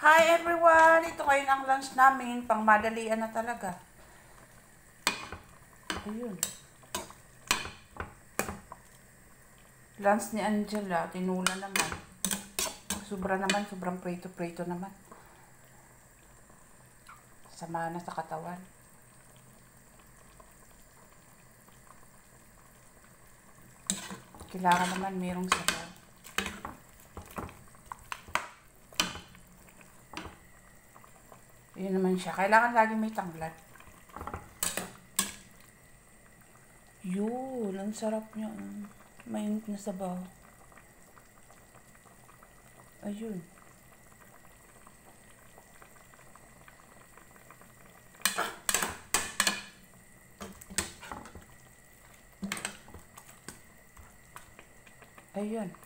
Hi everyone! Ito ngayon ang lunch namin. Pangmadalian na talaga. Ayun. Lunch ni Angela. Tinula naman. Sobrang prito-prito naman. Sama na sa katawan. Kailangan naman mayroong sabaw. Yun naman siya. Kailangan lagi may tanglad. Yun. Ang sarap niya. Mainit na sabaw. Ayun. Ayun.